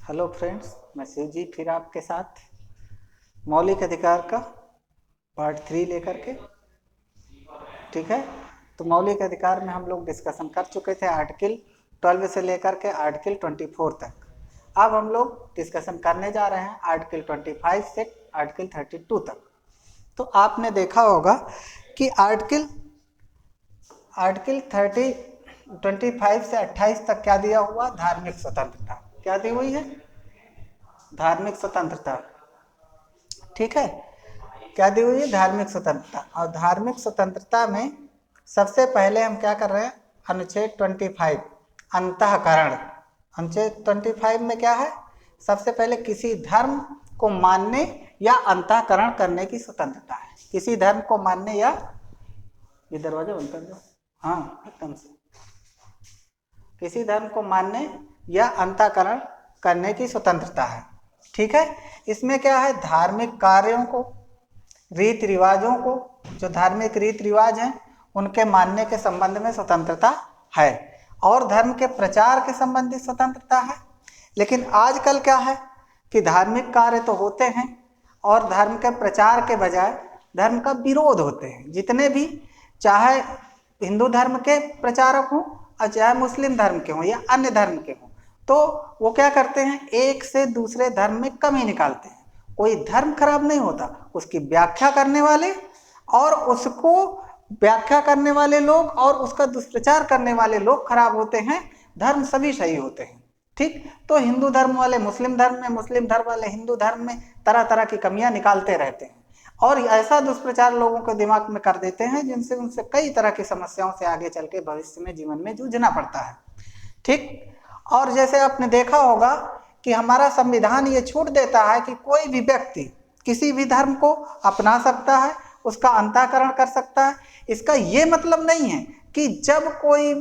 Hello friends, मैं शिव जी फिर आपके साथ मौलिक अधिकार का पार्ट 3 लेकर के। ठीक है, तो मौलिक अधिकार में हम लोग डिस्कशन कर चुके थे आर्टिकल 12 से लेकर के आर्टिकल 24 तक। अब हम लोग डिस्कशन करने जा रहे हैं आर्टिकल 25 से आर्टिकल 32 तक। तो आपने देखा होगा कि आर्टिकल 25 से 28 तक क्या दिया हुआ? धार्मिक स्वतंत्रता। क्या दी हुई है? धार्मिक स्वतंत्रता। ठीक है, क्या दी हुई है? धार्मिक स्वतंत्रता। और धार्मिक स्वतंत्रता में सबसे पहले हम क्या कर रहे हैं? अनुच्छेद 25 अंतःकरण। अनुच्छेद 25 में क्या है? सबसे पहले किसी धर्म को मानने या अंतःकरण करने की स्वतंत्रता है। किसी धर्म को मानने या, ये दरवाजा बंद कर दो, हाँ एकदम से, किसी धर्म को मानने या अंतःकरण करने की स्वतंत्रता है। ठीक है, इसमें क्या है? धार्मिक कार्यों को, रीति रिवाजों को, जो धार्मिक रीति रिवाज हैं उनके मानने के संबंध में स्वतंत्रता है, और धर्म के प्रचार के संबंधित स्वतंत्रता है। लेकिन आजकल क्या है कि धार्मिक कार्य तो होते हैं और धर्म के प्रचार के बजाय धर्म का विरोध होते हैं। जितने भी, चाहे हिंदू धर्म के प्रचारक हों और चाहे मुस्लिम धर्म के हों या अन्य धर्म के हों, तो वो क्या करते हैं? एक से दूसरे धर्म में कमी निकालते हैं। कोई धर्म खराब नहीं होता, उसकी व्याख्या करने वाले और उसको व्याख्या करने वाले लोग और उसका दुष्प्रचार करने वाले लोग खराब होते हैं। धर्म सभी सही होते हैं। ठीक, तो हिंदू धर्म वाले मुस्लिम धर्म में, मुस्लिम धर्म वाले हिंदू धर्म में तरह तरह की कमियां निकालते रहते हैं और ऐसा दुष्प्रचार लोगों के दिमाग में कर देते हैं जिनसे उनसे कई तरह की समस्याओं से आगे चल के भविष्य में जीवन में जूझना पड़ता है। ठीक, और जैसे आपने देखा होगा कि हमारा संविधान ये छूट देता है कि कोई भी व्यक्ति किसी भी धर्म को अपना सकता है, उसका अंतःकरण कर सकता है। इसका ये मतलब नहीं है कि जब कोई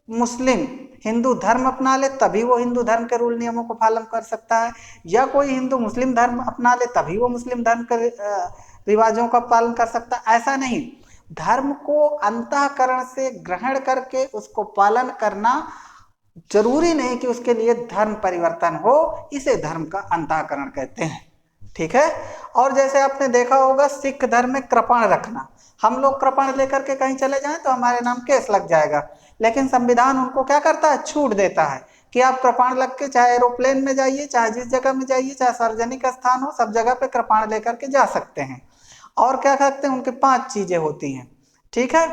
मुस्लिम हिंदू धर्म अपना ले तभी वो हिंदू धर्म के रूल नियमों को पालन कर सकता है, या कोई हिंदू मुस्लिम धर्म अपना ले तभी वो मुस्लिम धर्म के रिवाजों का पालन कर सकता है। ऐसा नहीं, धर्म को अंतःकरण से ग्रहण करके उसको पालन करना जरूरी नहीं कि उसके लिए धर्म परिवर्तन हो, इसे धर्म का अंतःकरण कहते हैं। ठीक है, और जैसे आपने देखा होगा सिख धर्म में कृपण रखना, हम लोग कृपण लेकर के कहीं चले जाएं तो हमारे नाम केस लग जाएगा, लेकिन संविधान उनको क्या करता है? छूट देता है कि आप कृपाण लग के चाहे एरोप्लेन में जाइए, चाहे जिस जगह में जाइए, चाहे सार्वजनिक स्थान हो, सब जगह पे कृपाण लेकर के जा सकते हैं। और क्या करते हैं? उनके 5 चीजें होती हैं। ठीक है,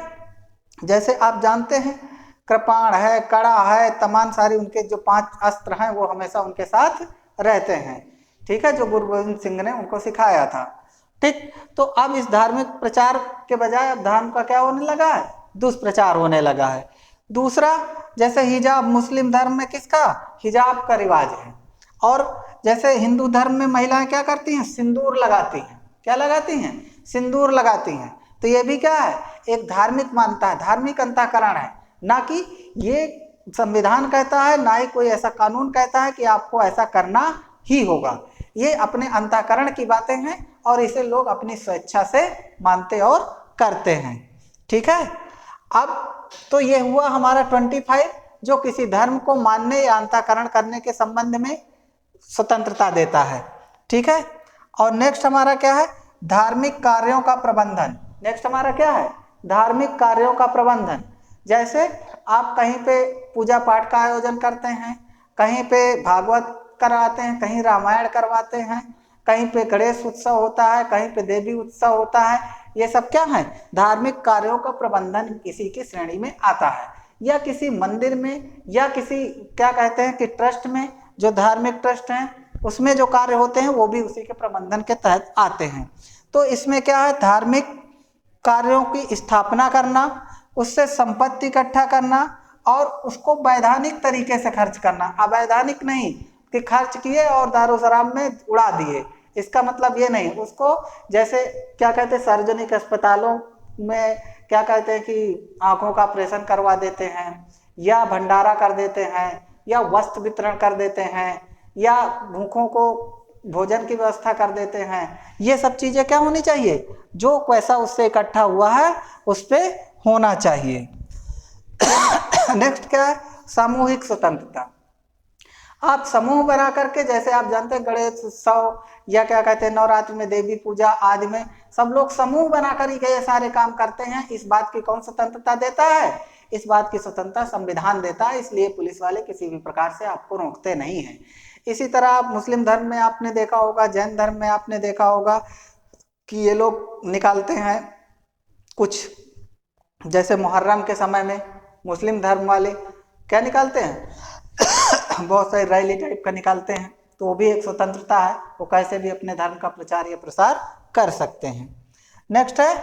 जैसे आप जानते हैं कृपाण है, कड़ा है, तमाम सारी उनके जो 5 अस्त्र हैं वो हमेशा उनके साथ रहते हैं। ठीक है, जो गुरु गोविंद सिंह ने उनको सिखाया था। ठीक, तो अब इस धार्मिक प्रचार के बजाय अब धर्म का क्या होने लगा है? दुष्प्रचार होने लगा है। दूसरा, जैसे हिजाब, मुस्लिम धर्म में किसका? हिजाब का रिवाज है। और जैसे हिंदू धर्म में महिलाएं क्या करती हैं? सिंदूर लगाती हैं। क्या लगाती हैं? सिंदूर लगाती हैं। तो ये भी क्या है? एक धार्मिक मान्यता है, धार्मिक अंतःकरण है, ना कि ये संविधान कहता है, ना ही कोई ऐसा कानून कहता है कि आपको ऐसा करना ही होगा। ये अपने अंतःकरण की बातें हैं और इसे लोग अपनी स्वेच्छा से मानते और करते हैं। ठीक है, अब तो ये हुआ हमारा 25 जो किसी धर्म को मानने या अंतःकरण करने के संबंध में स्वतंत्रता देता है। ठीक है, और नेक्स्ट हमारा क्या है? धार्मिक कार्यों का प्रबंधन। नेक्स्ट हमारा क्या है? धार्मिक कार्यों का प्रबंधन। जैसे आप कहीं पे पूजा पाठ का आयोजन करते हैं, कहीं पे भागवत कराते हैं, कहीं रामायण करवाते हैं, कहीं पे गणेश उत्सव होता है, कहीं पे देवी उत्सव होता है। ये सब क्या है? धार्मिक कार्यों का प्रबंधन इसी की श्रेणी में आता है। या किसी मंदिर में या किसी क्या कहते हैं कि ट्रस्ट में, जो धार्मिक ट्रस्ट हैं उसमें जो कार्य होते हैं वो भी उसी के प्रबंधन के तहत आते हैं। तो इसमें क्या है? धार्मिक कार्यों की स्थापना करना, उससे संपत्ति इकट्ठा करना और उसको वैधानिक तरीके से खर्च करना। अवैधानिक नहीं कि खर्च किए और दारू शराब में उड़ा दिए, इसका मतलब ये नहीं। उसको जैसे क्या कहते हैं, सार्वजनिक अस्पतालों में क्या कहते हैं कि आंखों का ऑपरेशन करवा देते हैं, या भंडारा कर देते हैं, या वस्त्र वितरण कर देते हैं, या भूखों को भोजन की व्यवस्था कर देते हैं। ये सब चीजें क्या होनी चाहिए? जो पैसा उससे इकट्ठा हुआ है उस पर होना चाहिए। नेक्स्ट क्या है? सामूहिक स्वतंत्रता। आप समूह बना करके, जैसे आप जानते हैं गणेश उत्सव या क्या कहते हैं नवरात्रि में देवी पूजा आदि में सब लोग समूह बनाकर ही ये सारे काम करते हैं। इस बात की कौन स्वतंत्रता देता है? इस बात की स्वतंत्रता संविधान देता है, इसलिए पुलिस वाले किसी भी प्रकार से आपको रोकते नहीं हैं। इसी तरह आप मुस्लिम धर्म में आपने देखा होगा, जैन धर्म में आपने देखा होगा कि ये लोग निकालते हैं कुछ, जैसे मुहर्रम के समय में मुस्लिम धर्म वाले क्या निकालते हैं बहुत सारी रैली टाइप का निकालते हैं, तो वो भी एक स्वतंत्रता है, वो कैसे भी अपने धर्म का प्रचार या प्रसार कर सकते हैं। नेक्स्ट है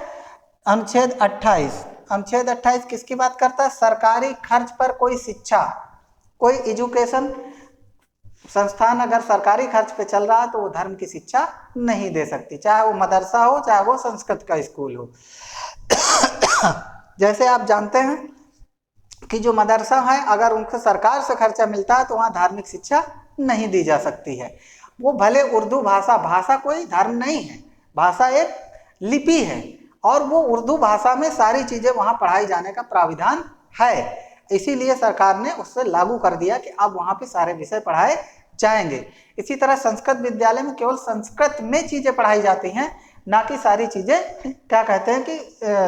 अनुच्छेद 28। अनुच्छेद 28 किसकी बात करता है? सरकारी खर्च पर कोई शिक्षा, कोई एजुकेशन संस्थान अगर सरकारी खर्च पे चल रहा है तो वो धर्म की शिक्षा नहीं दे सकती, चाहे वो मदरसा हो चाहे वो संस्कृत का स्कूल हो। जैसे आप जानते हैं कि जो मदरसा है अगर उनको सरकार से खर्चा मिलता है तो वहाँ धार्मिक शिक्षा नहीं दी जा सकती है। वो भले उर्दू भाषा, भाषा कोई धर्म नहीं है, भाषा एक लिपि है और वो उर्दू भाषा में सारी चीज़ें वहाँ पढ़ाई जाने का प्राविधान है, इसीलिए सरकार ने उससे लागू कर दिया कि अब वहाँ पे सारे विषय पढ़ाए जाएंगे। इसी तरह संस्कृत विद्यालय में केवल संस्कृत में चीज़ें पढ़ाई जाती हैं, ना कि सारी चीज़ें क्या कहते हैं कि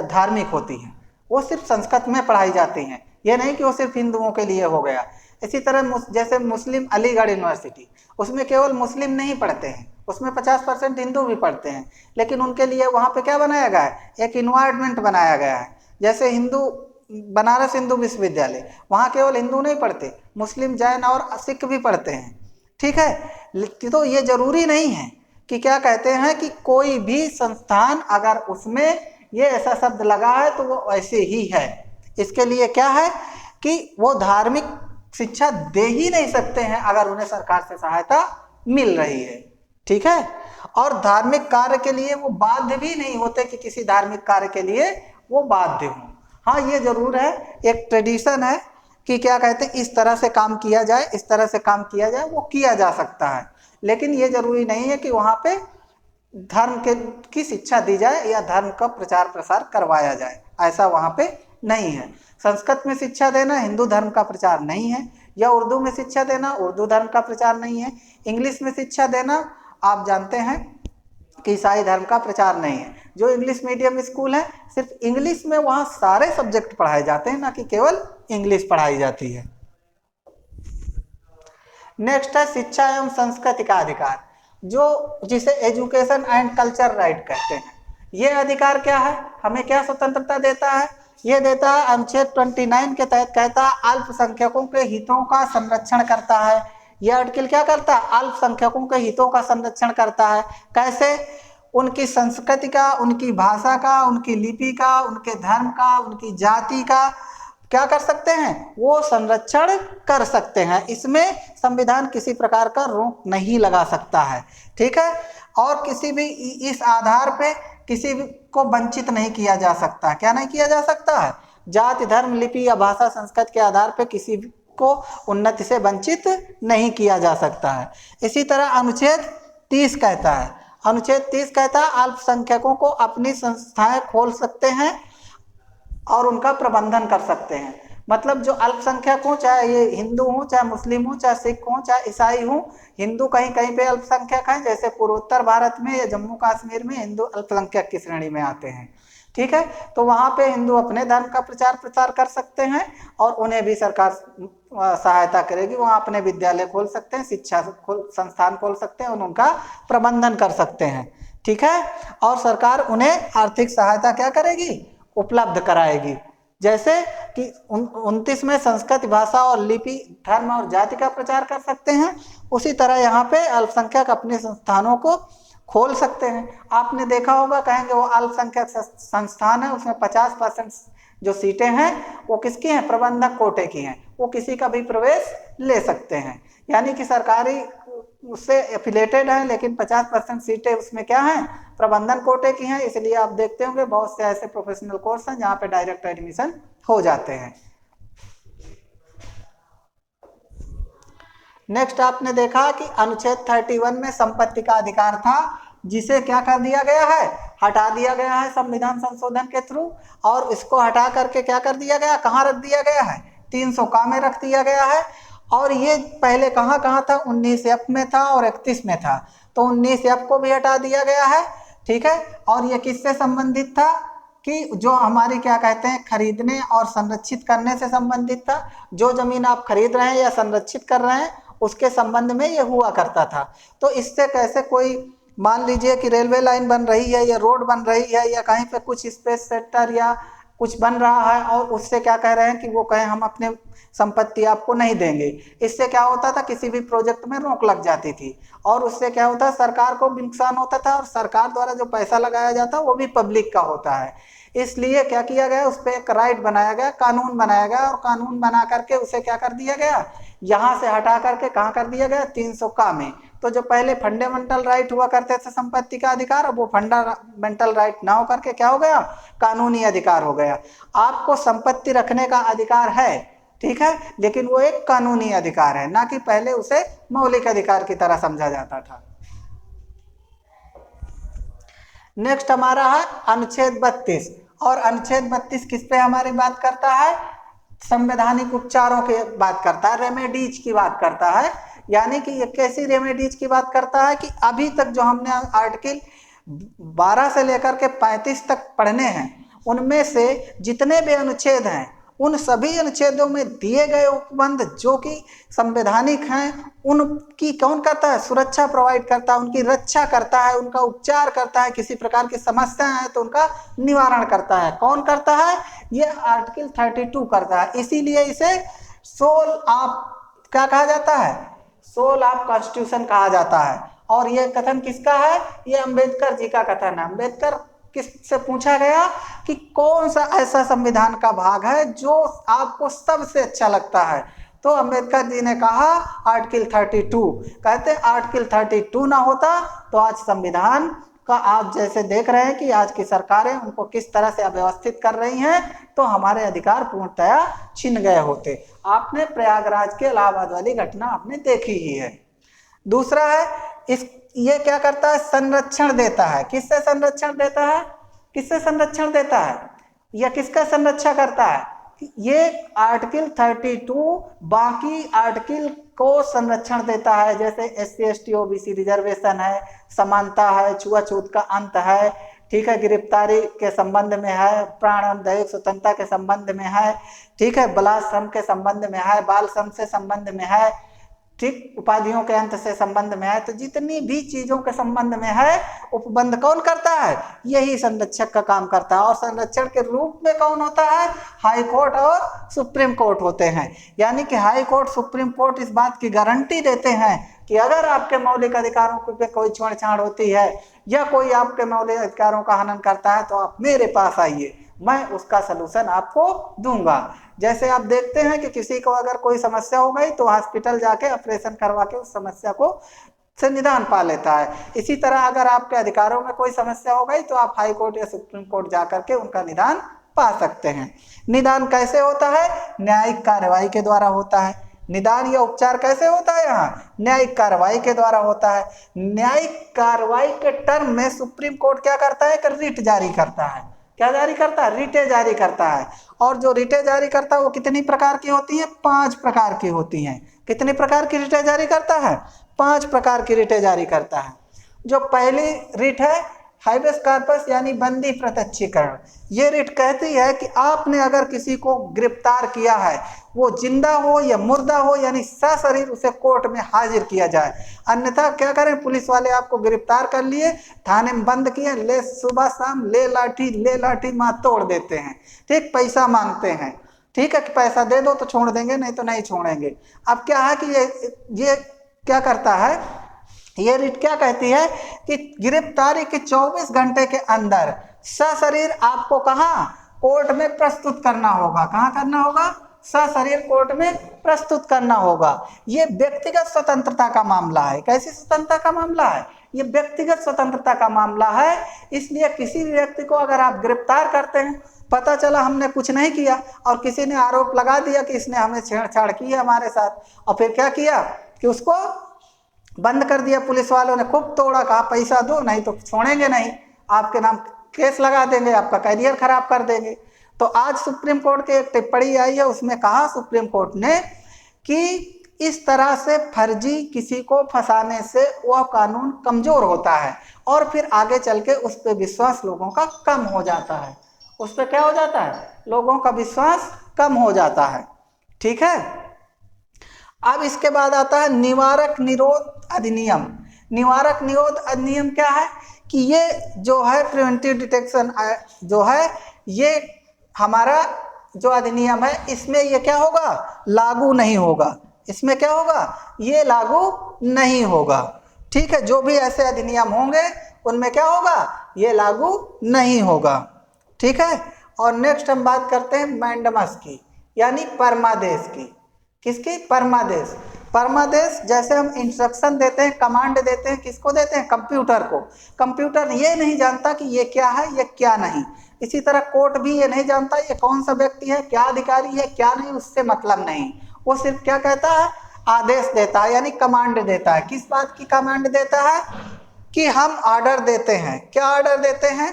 धार्मिक होती हैं, वो सिर्फ संस्कृत में पढ़ाई जाती हैं, ये नहीं कि वो सिर्फ हिंदुओं के लिए हो गया। इसी तरह जैसे मुस्लिम अलीगढ़ यूनिवर्सिटी, उसमें केवल मुस्लिम नहीं पढ़ते हैं, उसमें 50% हिंदू भी पढ़ते हैं, लेकिन उनके लिए वहाँ पे क्या बनाया गया है? एक इन्वायरमेंट बनाया गया है। जैसे हिंदू बनारस हिंदू विश्वविद्यालय, वहाँ केवल हिंदू नहीं पढ़ते, मुस्लिम, जैन और सिख भी पढ़ते हैं, ठीक है। तो ये जरूरी नहीं है कि क्या कहते हैं कि कोई भी संस्थान अगर उसमें ये ऐसा शब्द लगा है तो वो ऐसे ही है। इसके लिए क्या है कि वो धार्मिक शिक्षा दे ही नहीं सकते हैं अगर उन्हें सरकार से सहायता मिल रही है, ठीक है। और धार्मिक कार्य के लिए वो बाध्य भी नहीं होते कि किसी धार्मिक कार्य के लिए वो बाध्य हों। हाँ, ये जरूर है, एक ट्रेडिशन है कि क्या कहते हैं इस तरह से काम किया जाए, इस तरह से काम किया जाए, वो किया जा सकता है, लेकिन ये जरूरी नहीं है कि वहाँ पे धर्म की शिक्षा दी जाए या धर्म का प्रचार प्रसार करवाया जाए, ऐसा वहाँ पे नहीं है। संस्कृत में शिक्षा देना हिंदू धर्म का प्रचार नहीं है, या उर्दू में शिक्षा देना उर्दू धर्म का प्रचार नहीं है। इंग्लिश में शिक्षा देना आप जानते हैं कि ईसाई धर्म का प्रचार नहीं है। जो इंग्लिश मीडियम स्कूल है सिर्फ इंग्लिश में वहाँ सारे सब्जेक्ट पढ़ाए जाते हैं, ना कि केवल इंग्लिश पढ़ाई जाती है। नेक्स्ट है शिक्षा एवं संस्कृति का अधिकार, जो जिसे एजुकेशन एंड कल्चर राइट कहते हैं। ये अधिकार क्या है, हमें क्या स्वतंत्रता देता है? ये देता है अनुच्छेद 29 के तहत, कहता है अल्पसंख्यकों के हितों का संरक्षण करता है। यह आर्टिकल क्या करता है? अल्पसंख्यकों के हितों का संरक्षण करता है। कैसे? उनकी संस्कृति का, उनकी भाषा का, उनकी लिपि का, उनके धर्म का, उनकी जाति का क्या कर सकते हैं? वो संरक्षण कर सकते हैं। इसमें संविधान किसी प्रकार का रोक नहीं लगा सकता है, ठीक है। और किसी भी इस आधार पे किसी को वंचित नहीं किया जा सकता। क्या नहीं किया जा सकता है? जाति, धर्म, लिपि या भाषा, संस्कृति के आधार पे किसी को उन्नति से वंचित नहीं किया जा सकता है। इसी तरह अनुच्छेद 30 कहता है, अनुच्छेद 30 कहता है अल्पसंख्यकों को अपनी संस्थाएं खोल सकते हैं और उनका प्रबंधन कर सकते हैं। मतलब जो अल्पसंख्यक हो, चाहे ये हिंदू हो, चाहे मुस्लिम हो, चाहे सिख हो, चाहे ईसाई हो, हिंदू कहीं कहीं पे अल्पसंख्यक हैं, जैसे पूर्वोत्तर भारत में या जम्मू कश्मीर में हिंदू अल्पसंख्यक की श्रेणी में आते हैं, ठीक है। तो वहाँ पे हिंदू अपने धर्म का प्रचार प्रसार कर सकते हैं और उन्हें भी सरकार सहायता करेगी, वहाँ अपने विद्यालय खोल सकते हैं, शिक्षा संस्थान खोल सकते हैं और उनका प्रबंधन कर सकते हैं, ठीक है। और सरकार उन्हें आर्थिक सहायता क्या करेगी? उपलब्ध कराएगी। जैसे कि 29 में संस्कृत, भाषा और लिपि, धर्म और जाति का प्रचार कर सकते हैं, उसी तरह यहाँ पे अल्पसंख्यक अपने संस्थानों को खोल सकते हैं। आपने देखा होगा, कहेंगे वो अल्पसंख्यक संस्थान है, उसमें 50% जो सीटें हैं वो किसकी हैं? प्रबंधक कोटे की हैं, वो किसी का भी प्रवेश ले सकते हैं। यानी कि सरकारी उससे एफिलेटेड है, लेकिन 50% सीटें उसमें क्या हैं? प्रबंधन कोटे की हैं। इसलिए आप देखते होंगे बहुत से ऐसे प्रोफेशनल कोर्स हैं जहाँ पे डायरेक्ट एडमिशन हो जाते हैं। नेक्स्ट आपने देखा कि अनुच्छेद 31 में संपत्ति का अधिकार था, जिसे क्या कर दिया गया है? हटा दिया गया है संविधान संशोधन के थ्रू, और इसको हटा करके क्या कर दिया गया? कहाँ रख दिया गया है? 300 का में रख दिया गया है। और ये पहले कहाँ कहाँ था, 19F में था और 31 में था, तो 19F को भी हटा दिया गया है, ठीक है। और ये किससे संबंधित था कि जो हमारी क्या कहते हैं खरीदने और संरक्षित करने से संबंधित था। जो जमीन आप खरीद रहे हैं या संरक्षित कर रहे हैं उसके संबंध में ये हुआ करता था। तो इससे कैसे कोई मान लीजिए कि रेलवे लाइन बन रही है या रोड बन रही है या कहीं पे कुछ स्पेस सेक्टर या कुछ बन रहा है और उससे क्या कह रहे हैं कि वो कहें हम अपने संपत्ति आपको नहीं देंगे, इससे क्या होता था किसी भी प्रोजेक्ट में रोक लग जाती थी और उससे क्या होता है सरकार को भी नुकसान होता था और सरकार द्वारा जो पैसा लगाया जाता वो भी पब्लिक का होता है। इसलिए क्या किया गया, उस पर एक राइट बनाया गया, कानून बनाया गया और कानून बना करके उसे क्या कर दिया गया, यहाँ से हटा करके कहाँ कर दिया गया, 300 में। तो जो पहले फंडामेंटल राइट हुआ करते थे संपत्ति का अधिकार, अब वो फंडामेंटल राइट ना हो करके क्या हो गया, कानूनी अधिकार हो गया। आपको संपत्ति रखने का अधिकार है, ठीक है, लेकिन वो एक कानूनी अधिकार है, ना कि पहले उसे मौलिक अधिकार की तरह समझा जाता था। नेक्स्ट हमारा है अनुच्छेद 32 और अनुच्छेद 32 किस पे हमारी बात करता है, संवैधानिक उपचारों की बात करता है, रेमेडीज की बात करता है। यानी कि ये कैसी रेमेडीज की बात करता है कि अभी तक जो हमने आर्टिकल 12 से लेकर के 35 तक पढ़ने हैं उनमें से जितने भी अनुच्छेद हैं उन सभी अनुच्छेदों में दिए गए उपबंध जो कि संवैधानिक हैं उनकी कौन करता है, सुरक्षा प्रोवाइड करता है, उनकी रक्षा करता है, उनका उपचार करता है, किसी प्रकार की समस्या है तो उनका निवारण करता है। कौन करता है, ये आर्टिकल 32 करता है। इसीलिए इसे सोल ऑफ क्या कहा जाता है, सोल ऑफ कॉन्स्टिट्यूशन कहा जाता है। और ये कथन किसका है, ये अंबेडकर जी का कथन है। अंबेडकर किससे पूछा गया कि कौन सा ऐसा संविधान का भाग है जो आपको सबसे अच्छा लगता है, तो अंबेडकर जी ने कहा आर्टिकल 32। कहते आर्टिकल 32 ना होता तो आज संविधान का आप जैसे देख रहे हैं कि आज की सरकारें उनको किस तरह से अव्यवस्थित कर रही हैं, तो हमारे अधिकार पूर्णतया छिन गए होते। आपने प्रयागराज के इलाहाबाद वाली घटना आपने देखी ही है। दूसरा है इस ये क्या करता है, संरक्षण देता है। किससे संरक्षण देता है, किससे संरक्षण देता है या किसका संरक्षण करता है, ये आर्टिकल 32 बाकी आर्टिकल को संरक्षण देता है। जैसे SC ST OBC रिजर्वेशन है, समानता है, छुआछूत का अंत है, ठीक है, गिरफ्तारी के संबंध में है, प्राण दैहिक स्वतंत्रता के संबंध में है, ठीक है, बलात्कार श्रम के संबंध में है, बाल श्रम से संबंध में है, ठीक, उपाधियों के अंत से संबंध में है। तो जितनी भी चीजों के संबंध में है उपबंध कौन करता है, यही संरक्षक का काम करता है। और संरक्षण के रूप में कौन होता है, हाई कोर्ट और सुप्रीम कोर्ट होते हैं। यानी कि हाई कोर्ट सुप्रीम कोर्ट इस बात की गारंटी देते हैं कि अगर आपके मौलिक अधिकारों पे कोई छेड़छाड़ होती है या कोई आपके मौलिक अधिकारों का हनन करता है तो आप मेरे पास आइए, मैं उसका सलूशन आपको दूंगा। जैसे आप देखते हैं कि किसी को अगर कोई समस्या हो गई तो हॉस्पिटल जाके ऑपरेशन करवा के उस समस्या को से निदान पा लेता है। इसी तरह अगर आपके अधिकारों में कोई समस्या हो गई तो आप हाई कोर्ट या सुप्रीम कोर्ट जा करके उनका निदान पा सकते हैं। निदान कैसे होता है, न्यायिक कार्रवाई के द्वारा होता है। निदान या उपचार कैसे होता है, यहाँ न्यायिक कार्रवाई के द्वारा होता है। न्यायिक कार्रवाई के टर्म में सुप्रीम कोर्ट क्या करता है, एक रिट जारी करता है। क्या जारी करता है, रिटें जारी करता है। और जो रिटें जारी करता है वो कितनी प्रकार की होती हैं, 5 प्रकार की होती हैं। कितनी प्रकार की रिटें जारी करता है, 5 प्रकार की रिटें जारी करता है। जो पहली रिट है हाइबेस कार्पस यानी बंदी प्रत्यक्षीकरण। ये रिट कहती है कि आपने अगर किसी को गिरफ्तार किया है, वो जिंदा हो या मुर्दा हो, यानी सशरीर उसे कोर्ट में हाजिर किया जाए। अन्यथा क्या करें, पुलिस वाले आपको गिरफ्तार कर लिए, थाने में बंद किए, ले सुबह शाम ले लाठी मार तोड़ देते हैं, ठीक, पैसा मांगते हैं, ठीक है, कि पैसा दे दो तो छोड़ देंगे, नहीं तो नहीं छोड़ेंगे। अब क्या है कि ये क्या करता है, ये रिट क्या कहती है कि गिरफ्तारी के 24 घंटे के अंदर सशरीर आपको कहाँ, कोर्ट में प्रस्तुत करना होगा। कहाँ करना होगा, सशरीर कोर्ट में प्रस्तुत करना होगा। ये व्यक्तिगत स्वतंत्रता का मामला है। कैसी स्वतंत्रता का मामला है, ये व्यक्तिगत स्वतंत्रता का मामला है। इसलिए किसी भी व्यक्ति को अगर आप गिरफ्तार करते हैं, पता चला हमने कुछ नहीं किया और किसी ने आरोप लगा दिया कि इसने हमें छेड़छाड़ की है हमारे साथ, और फिर क्या किया कि उसको बंद कर दिया, पुलिस वालों ने खूब तोड़ा, कहा पैसा दो नहीं तो छोड़ेंगे नहीं, आपके नाम केस लगा देंगे, आपका करियर खराब कर देंगे। तो आज सुप्रीम कोर्ट की एक टिप्पणी आई है, उसमें कहा सुप्रीम कोर्ट ने कि इस तरह से फर्जी किसी को फंसाने से वह कानून कमजोर होता है और फिर आगे चल के उस पर विश्वास लोगों का कम हो जाता है। उस पर क्या हो जाता है? लोगों का विश्वास कम हो जाता है। ठीक है। अब इसके बाद आता है निवारक निरोध अधिनियम। निवारक निरोध अधिनियम क्या है कि ये जो है प्रिवेंटिव डिटेक्शन जो है, ये हमारा जो अधिनियम है इसमें ये क्या होगा? लागू नहीं होगा। इसमें क्या होगा? ये लागू नहीं होगा। ठीक है। जो भी ऐसे अधिनियम होंगे उनमें क्या होगा? ये लागू नहीं होगा। ठीक है। और नेक्स्ट हम बात करते हैं मैंडमस की, यानी परमादेश की। किसकी? परमादेश। परमादेश जैसे हम इंस्ट्रक्शन देते हैं, कमांड देते हैं, किसको देते हैं? कंप्यूटर को। कंप्यूटर ये नहीं जानता कि ये क्या है, ये क्या नहीं। इसी तरह कोर्ट भी ये नहीं जानता ये कौन सा व्यक्ति है, क्या अधिकारी है, क्या नहीं, उससे मतलब नहीं। वो सिर्फ क्या कहता है? आदेश देता है, यानी कमांड देता है। किस बात की कमांड देता है? कि हम ऑर्डर देते हैं। क्या ऑर्डर देते हैं?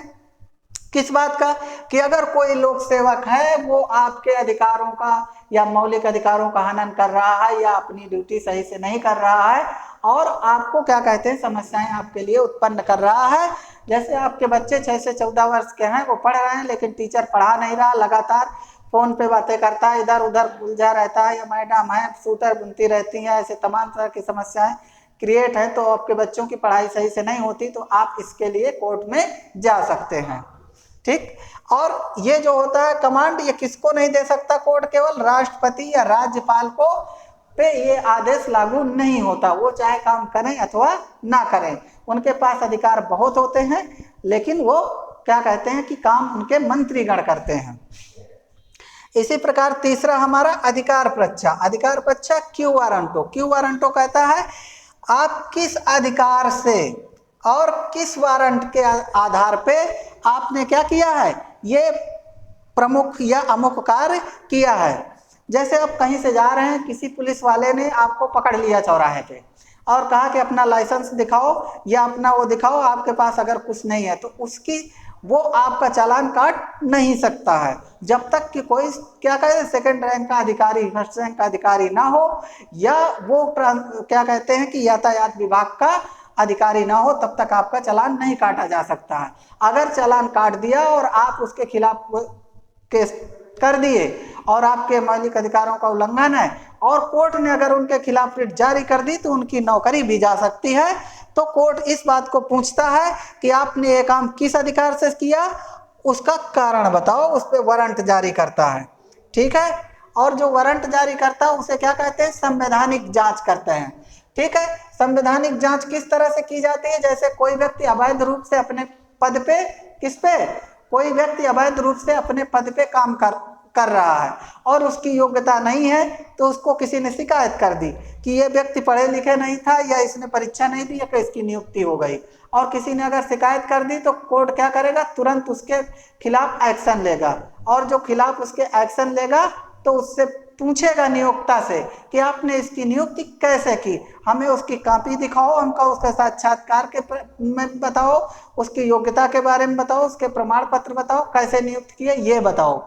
किस बात का? कि अगर कोई लोक सेवक है वो आपके अधिकारों का या मौलिक अधिकारों का हनन कर रहा है या अपनी ड्यूटी सही से नहीं कर रहा है और आपको क्या कहते हैं, समस्याएं आपके लिए उत्पन्न कर रहा है। जैसे आपके बच्चे 6 से 14 वर्ष के हैं, वो पढ़ रहे हैं लेकिन टीचर पढ़ा नहीं रहा, लगातार फोन पे बातें करता है, इधर उधर उलझा रहता है, या मैडम है सूटर बुनती रहती है, ऐसे तमाम तरह की समस्याएं क्रिएट है, तो आपके बच्चों की पढ़ाई सही से नहीं होती, तो आप इसके लिए कोर्ट में जा सकते हैं। ठीक। और ये जो होता है कमांड, ये किसको नहीं दे सकता कोर्ट? केवल राष्ट्रपति या राज्यपाल को पे ये आदेश लागू नहीं होता। वो चाहे काम करें अथवा ना करें, उनके पास अधिकार बहुत होते हैं, लेकिन वो क्या कहते हैं कि काम उनके मंत्रीगण करते हैं। इसी प्रकार तीसरा हमारा अधिकार परीक्षा। अधिकार परीक्षा क्यू वारंटो। क्यू वारंटो कहता है आप किस अधिकार से और किस वारंट के आधार पे आपने क्या किया है, ये प्रमुख या अमुक कार्य किया है। जैसे आप कहीं से जा रहे हैं, किसी पुलिस वाले ने आपको पकड़ लिया चौराहे पे और कहा कि अपना लाइसेंस दिखाओ या अपना वो दिखाओ, आपके पास अगर कुछ नहीं है तो उसकी वो आपका चालान काट नहीं सकता है जब तक कि कोई क्या कहते हैं सेकंड रैंक का अधिकारी, फर्स्ट रैंक का अधिकारी ना हो, या वो क्या कहते हैं कि यातायात विभाग का अधिकारी ना हो, तब तक आपका चालान नहीं काटा जा सकता है। अगर चालान काट दिया और आप उसके खिलाफ केस कर दिए और आपके मौलिक अधिकारों का उल्लंघन है और कोर्ट ने अगर उनके खिलाफ रिट जारी कर दी तो उनकी नौकरी भी जा सकती है। तो कोर्ट इस बात को पूछता है कि आपने ये काम किस अधिकार से किया, उसका कारण बताओ, उस पर वारंट जारी करता है। ठीक है। और जो वारंट जारी करता है उसे क्या कहते हैं? संवैधानिक जांच करते हैं। ठीक है। संवैधानिक जांच किस तरह से की जाती है? जैसे कोई व्यक्ति अवैध रूप से अपने पद पे, किस पे? कोई व्यक्ति अवैध रूप से अपने पद पे काम कर रहा है और उसकी योग्यता नहीं है, तो उसको किसी ने शिकायत कर दी कि ये व्यक्ति पढ़े लिखे नहीं था या इसने परीक्षा नहीं दी या इसकी नियुक्ति हो गई, और किसी ने अगर शिकायत कर दी तो कोर्ट क्या करेगा? तुरंत उसके खिलाफ एक्शन लेगा, और जो खिलाफ उसके एक्शन लेगा तो उससे पूछेगा नियोक्ता से कि आपने इसकी नियुक्ति कैसे की, हमें उसकी कॉपी दिखाओ, हमको उसका साक्षात्कार के में बताओ, उसकी योग्यता के बारे में बताओ, उसके प्रमाण पत्र बताओ, कैसे नियुक्त किए ये बताओ।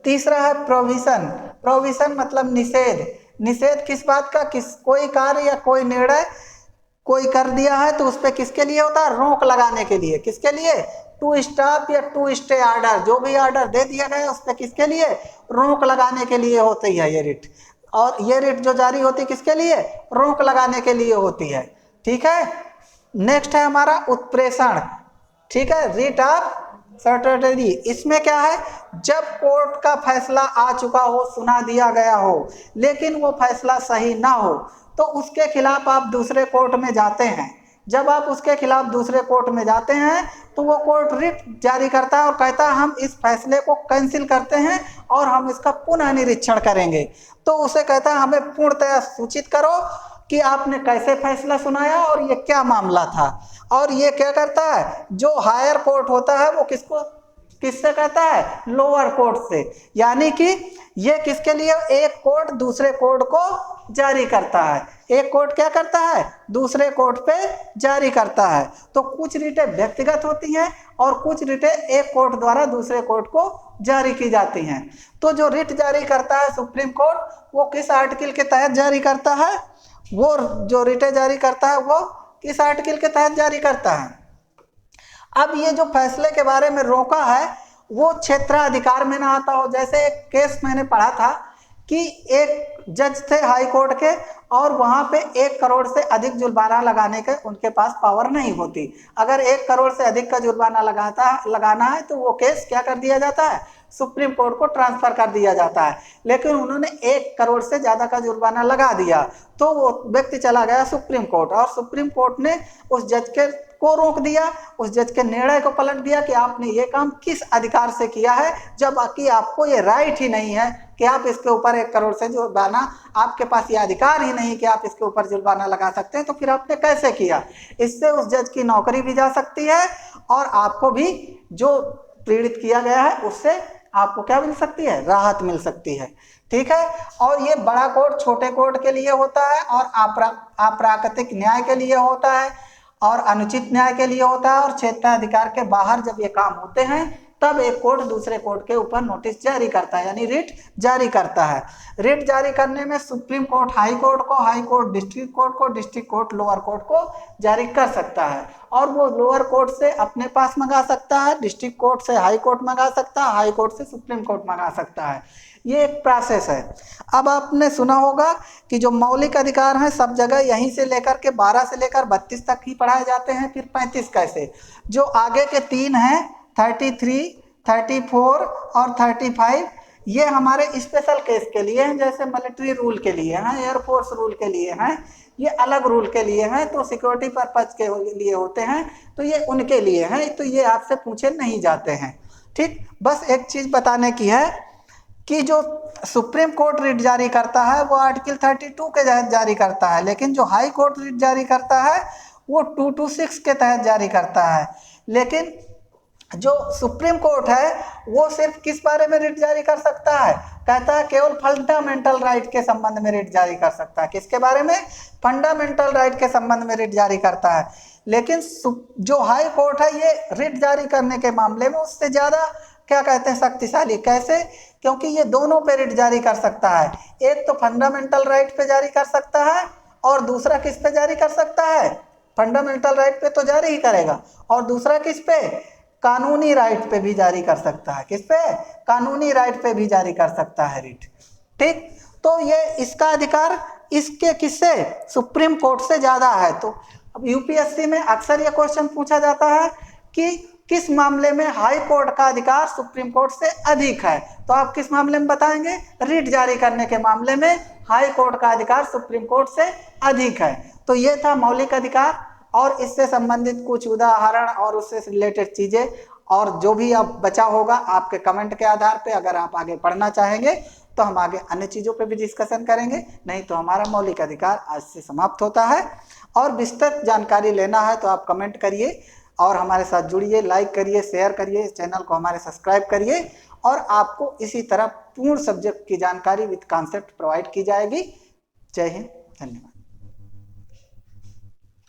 तीसरा है प्रोविजन। प्रोविजन मतलब निषेध। निषेध किस बात का? कोई कार्य या कोई निर्णय कोई कर दिया है तो उस पर किसके लिए होता है? रोक लगाने के लिए। किसके लिए? टू स्टॉप या टू स्टे ऑर्डर, जो भी ऑर्डर दे दिया गया उस पर किसके लिए? रोक लगाने के लिए होती है ये रिट। और ये रिट जो जारी होती है किसके लिए? रोक लगाने के लिए होती है। ठीक है। नेक्स्ट है हमारा उत्प्रेषण। ठीक है। Writ of certainty. इसमें क्या है? जब कोर्ट का फैसला आ चुका हो, सुना दिया गया हो, लेकिन वो फैसला सही ना हो, तो उसके खिलाफ आप दूसरे कोर्ट में जाते हैं। जब आप उसके खिलाफ दूसरे कोर्ट में जाते हैं तो वो कोर्ट रिट जारी करता है और कहता है हम इस फैसले को कैंसिल करते हैं और हम इसका पुनः निरीक्षण करेंगे। तो उसे कहता है हमें पूर्णतया सूचित करो कि आपने कैसे फैसला सुनाया और ये क्या मामला था। और ये क्या करता है? जो हायर कोर्ट होता है वो किससे कहता है? लोअर कोर्ट से। यानी कि ये किसके लिए? एक कोर्ट दूसरे कोर्ट को जारी करता है। एक कोर्ट क्या करता है, दूसरे कोर्ट पे जारी करता है। तो कुछ रिटें व्यक्तिगत होती हैं और कुछ रिटें एक कोर्ट द्वारा दूसरे कोर्ट को जारी की जाती हैं। तो जो रिट जारी करता है सुप्रीम कोर्ट, वो किस आर्टिकल के तहत जारी करता है, वो जो रिटें जारी करता है वो किस आर्टिकल के तहत जारी करता है। अब ये जो फैसले के बारे में रोका है वो क्षेत्राधिकार में ना आता हो। जैसे एक केस मैंने पढ़ा था कि एक जज थे हाई कोर्ट के और वहां पे 1 करोड़ से अधिक जुर्माना लगाने के उनके पास पावर नहीं होती। अगर 1 करोड़ से अधिक का जुर्माना लगाना है तो वो केस क्या कर दिया जाता है, सुप्रीम कोर्ट को ट्रांसफर कर दिया जाता है। लेकिन उन्होंने 1 करोड़ से ज्यादा का जुर्माना लगा दिया तो वो व्यक्ति चला गया सुप्रीम कोर्ट और सुप्रीम कोर्ट ने उस जज को रोक दिया, उस जज के निर्णय को पलट दिया कि आपने ये काम किस अधिकार से किया है, जबकि आपको ये राइट ही नहीं है कि आप इसके ऊपर 1 करोड़ से जुर्माना, आपके पास ये अधिकार ही नहीं कि आप इसके ऊपर जुर्माना लगा सकते हैं, तो फिर आपने कैसे किया। इससे उस जज की नौकरी भी जा सकती है और आपको भी जो पीड़ित किया गया है उससे आपको क्या मिल सकती है, राहत मिल सकती है। ठीक है। और ये बड़ा कोर्ट छोटे कोर्ट के लिए होता है और अप्राकृतिक न्याय के लिए होता है और अनुचित न्याय के लिए होता है। और क्षेत्राधिकार के बाहर जब ये काम होते हैं तब एक कोर्ट दूसरे कोर्ट के ऊपर नोटिस जारी करता है, यानी रिट जारी करता है। रिट जारी करने में सुप्रीम कोर्ट हाई कोर्ट को, हाई कोर्ट डिस्ट्रिक्ट कोर्ट को, डिस्ट्रिक्ट कोर्ट लोअर कोर्ट को जारी कर सकता है और वो लोअर कोर्ट से अपने पास मंगा सकता है, डिस्ट्रिक्ट कोर्ट से हाई कोर्ट मंगा सकता है, हाई कोर्ट से सुप्रीम कोर्ट मंगा सकता है। ये एक प्रोसेस है। अब आपने सुना होगा कि जो मौलिक अधिकार हैं सब जगह यहीं से लेकर के 12 से लेकर 32 तक ही पढ़ाए जाते हैं, फिर 35 कैसे। जो आगे के 3 हैं 33, 34 और 35, ये हमारे स्पेशल केस के लिए हैं, जैसे मिलिट्री रूल के लिए हैं, एयरफोर्स रूल के लिए हैं, ये अलग रूल के लिए हैं, तो सिक्योरिटी पर्पज के लिए होते हैं, तो ये उनके लिए हैं, तो ये आपसे पूछे नहीं जाते हैं। ठीक। बस एक चीज़ बताने की है कि जो सुप्रीम कोर्ट रिट जारी करता है वो आर्टिकल 32 के तहत जारी करता है, लेकिन जो हाई कोर्ट रिट जारी करता है वो 226 के तहत जारी करता है। लेकिन जो सुप्रीम कोर्ट है वो सिर्फ किस बारे में रिट जारी कर सकता है, कहता है केवल फंडामेंटल राइट के संबंध में रिट जारी कर सकता है। किसके बारे में, फंडामेंटल राइट के संबंध में रिट जारी करता है। लेकिन जो हाई कोर्ट है ये रिट जारी करने के मामले में उससे ज्यादा क्या कहते हैं, शक्तिशाली। कैसे, क्योंकि ये दोनों पे रिट जारी कर सकता है। एक तो फंडामेंटल राइट पे जारी कर सकता है और दूसरा किस पे जारी कर सकता है, फंडामेंटल राइट पे तो जारी ही करेगा, और दूसरा किस पे, कानूनी राइट पे भी जारी कर सकता है। किस पे, कानूनी राइट पे भी जारी कर सकता है रिट। ठीक। तो ये इसका अधिकार इसके किससे, सुप्रीम कोर्ट से ज्यादा है। तो अब यूपीएससी में अक्सर ये क्वेश्चन पूछा जाता है कि किस मामले में हाई कोर्ट का अधिकार सुप्रीम कोर्ट से अधिक है, तो आप किस मामले में बताएंगे, रिट जारी करने के मामले में हाई कोर्ट का अधिकार सुप्रीम कोर्ट से अधिक है। तो ये था मौलिक अधिकार और इससे संबंधित कुछ उदाहरण और उससे रिलेटेड चीजें, और जो भी अब बचा होगा आपके कमेंट के आधार पे, अगर आप आगे पढ़ना चाहेंगे तो हम आगे अन्य चीजों पे भी डिस्कशन करेंगे, नहीं तो हमारा मौलिक अधिकार आज से समाप्त होता है। और विस्तृत जानकारी लेना है तो आप कमेंट करिए और हमारे साथ जुड़िए, लाइक करिए, शेयर करिए, चैनल को हमारे सब्सक्राइब करिए, और आपको इसी तरह पूर्ण सब्जेक्ट की जानकारी विद कॉन्सेप्ट प्रोवाइड की जाएगी। जय हिंद, धन्यवाद।